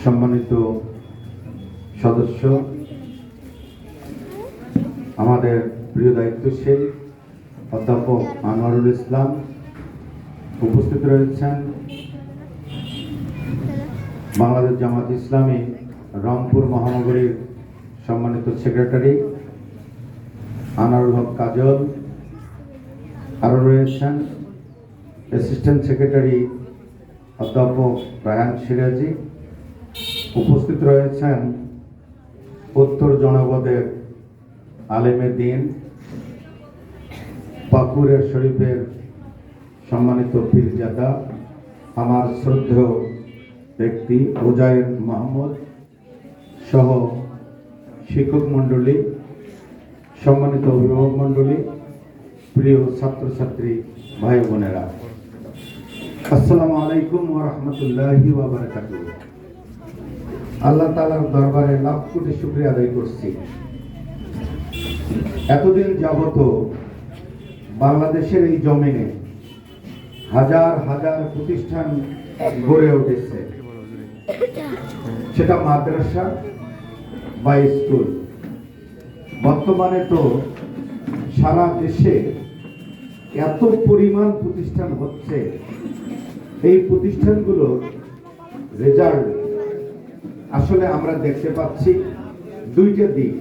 সম্মানিত সদস্য, আমাদের প্রিয় দায়িত্বশীল অধ্যাপক আনোয়ারুল ইসলাম উপস্থিত রয়েছেন, বাংলাদেশ জামাত ইসলামী রংপুর মহানগরীর সম্মানিত সেক্রেটারি আনোয়ারুল হক কাজল, আরও রয়েছেন অ্যাসিস্ট্যান্ট সেক্রেটারি অধ্যাপক রায়হান সিরাজি, উপস্থিত রয়েছেন উত্তর জনপদের আলেমে দ্বীন পাকুড়ের শরীফের সম্মানিত পীরজাদা আমার শ্রদ্ধেয় ব্যক্তি ওজায়ের মাহমুদ সহ শিক্ষক মণ্ডলী, সম্মানিত অভিভাবক মণ্ডলী, প্রিয় ছাত্রছাত্রী ভাই বোনেরা, আসসালামু আলাইকুম ওয়া রাহমাতুল্লাহি ওয়া বারাকাতুহু। আল্লাহ তাআলার দরবারে লাখ কোটি শুকরিয়া আদায় করছি। এতদিন যাবত বাংলাদেশের এই জমিনে হাজার হাজার প্রতিষ্ঠান গড়ে উঠেছে, সেটা মাদ্রাসা বা স্কুল। বর্তমানে তো সারা দেশে এত পরিমাণ প্রতিষ্ঠান হচ্ছে, এই প্রতিষ্ঠানগুলোর রেজাল্ট আসলে আমরা দেখতে পাচ্ছি দুইটা দিক।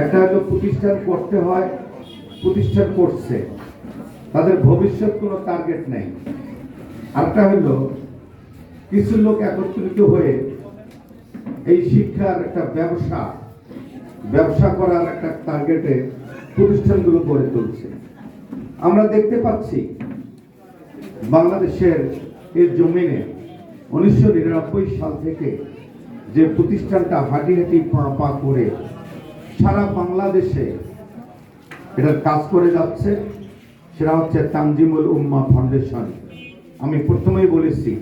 একটা হলো প্রতিষ্ঠান করতে হয়, প্রতিষ্ঠান করছে, তাদের ভবিষ্যৎ কোনো টার্গেট নেই। আরেকটা হলো কিছু লোক একত্রিত হয়ে এই শিক্ষার একটা ব্যবসা করার একটা টার্গেটে প্রতিষ্ঠানগুলো গড়ে তুলছে। আমরা দেখতে পাচ্ছি বাংলাদেশের এই জমিনে 1999 সাল থেকে যে প্রতিষ্ঠানটা হাঁটি পা করে সারা বাংলাদেশে এটা কাজ করে যাচ্ছে, সেটা হচ্ছে তানজিমুল উম্মাহ ফাউন্ডেশন। আমি প্রথমেই বলেছি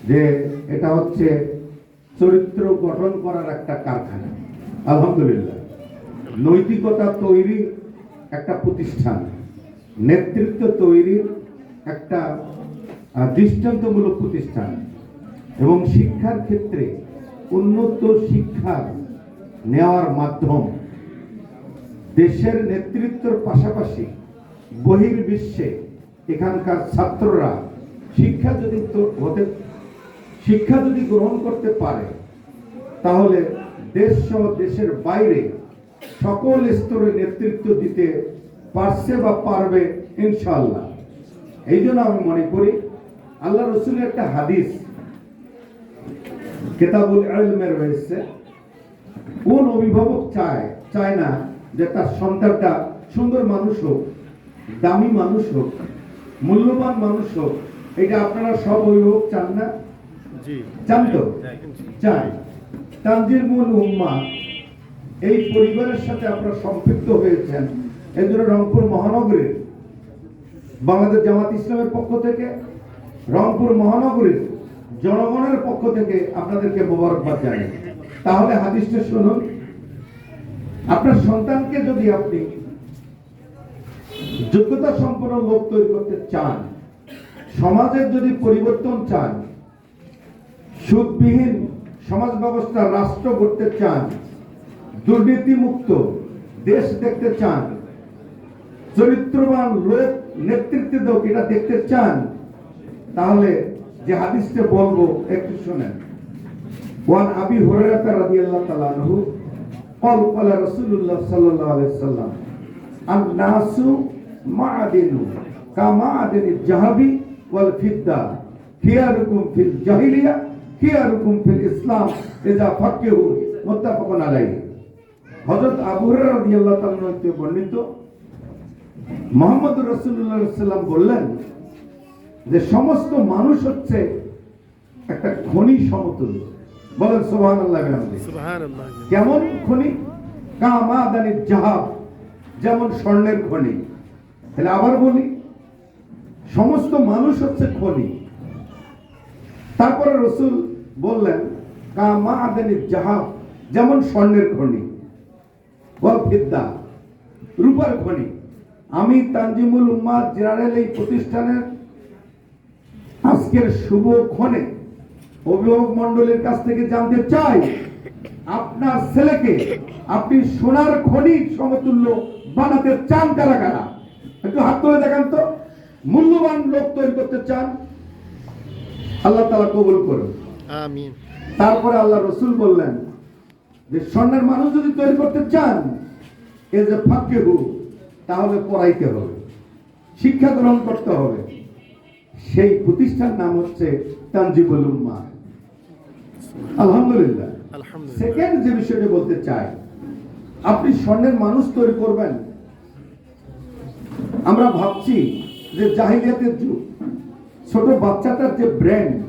যে এটা হচ্ছে চরিত্র গঠন করার একটা কারখানা। আলহামদুলিল্লাহ, নৈতিকতা তৈরির একটা প্রতিষ্ঠান, নেতৃত্ব তৈরির একটা দৃষ্টান্তমূলক প্রতিষ্ঠান এবং শিক্ষার ক্ষেত্রে উন্নত শিক্ষা নেওয়ার মাধ্যম দেশের নেতৃত্বের পাশাপাশি বহির্বিশ্বে এখানকার ছাত্ররা শিক্ষা যদি গ্রহণ করতে পারে, তাহলে দেশ সহ দেশের বাইরে সকল স্তরে নেতৃত্ব দিতে পারছে বা পারবে ইনশাআল্লাহ। এই জন্য আমি মনে করি আল্লাহ রসুলের একটা হাদিস কিতাবুল ইলমে রয়েছে, কোন অভিভাবক চায় না যে তার সন্তানটা সুন্দর মানুষ হোক, দামি মানুষ হোক, মূল্যবান মানুষ হোক। এটা আপনারা সব অভিভাবক চান না? চান তো? চাই। তানজিমুল উম্মাহ এই পরিবারের সাথে আপনারা সম্পৃক্ত হয়েছেন, এই জন্য রংপুর মহানগরীর বাংলাদেশ জামাত ইসলামের পক্ষ থেকে, রংপুর মহানগরীর জনগণের পক্ষ থেকে আপনাদেরকে মোবারকবাদ জানাই। তাহলে হাদিসটা শুনুন, আপনার সন্তানকে যদি আপনি যোগ্যতা সম্পন্ন লোক তৈরি করতে চান, সমাজের যদি পরিবর্তন চান, সুদবিহীন সমাজ ব্যবস্থা রাষ্ট্র করতে চান, দুর্নীতিমুক্ত দেশ দেখতে চান, চরিত্রবান লোক নেতৃত্ব দেব এটা দেখতে চান, তাহলে যে হাদিসটা বলবো একটু শুনেন। ওয়ান আবি হুরায়রা রাদিয়াল্লাহু তাআলা আনহু قال قال رسول الله صلى الله عليه وسلم الناس معدن كمعدن الذهب والفضة خياركم في الجاهلية خياركم في الإسلام إذا فقهوا متفق عليه। হযরত আবু হুরায়রা রাদিয়াল্লাহু তাআলা হতে বর্ণিত, মুহাম্মদুর রাসূলুল্লাহ সাল্লাল্লাহু আলাইহি ওয়াসাল্লাম বললেন যে সমস্ত মানুষ হচ্ছে একটা খনি সমতুল্য। বলেন সুবহানাল্লাহ। সুবহানাল্লাহ। কেমন খনি? কামাদানির জাহাব, যেমন স্বর্ণের খনি। তাহলে আবার বলি, সমস্ত মানুষ হচ্ছে খনি। তারপরে রাসূল বললেন কামাদানির জাহাব, যেমন স্বর্ণের খনি, ওয়াল ফিদ্দা, রূপার খনি। আমি তানজিমুল উম্মাহ জেনারেল এই প্রতিষ্ঠানের আজকের শুভক্ষণে অভিভাবক মণ্ডলীর কাছ থেকে জানতে চাই, আপনার ছেলেকে আপনি সোনার খনির সমতুল্য বানাতে চান কারা কারা? একটু হাত তুলে দেখান তো। মূল্যবান লোক তৈরি করতে চান, আল্লাহ তাআলা কবুল করুন। আমিন। তারপরে আল্লাহ রসুল বললেন যে স্বর্ণের মানুষ যদি তৈরি করতে চান, এ যে ফাক্কেহু, তাহলে পড়াইতে হবে, শিক্ষা গ্রহণ করতে হবে। সেই প্রতিষ্ঠান নাম হচ্ছে তানজিবুল উম্মাহ। আলহামদুলিল্লাহ। আলহামদুলিল্লাহ। সেকেন্ড যে বিষয়টা বলতে চাই, আপনি স্বর্ণের মানুষ তৈরি করবেন। আমরা ভাবছি যে জাহিলিয়াতের যুগ, ছোট বাচ্চাটার যে ব্রেন,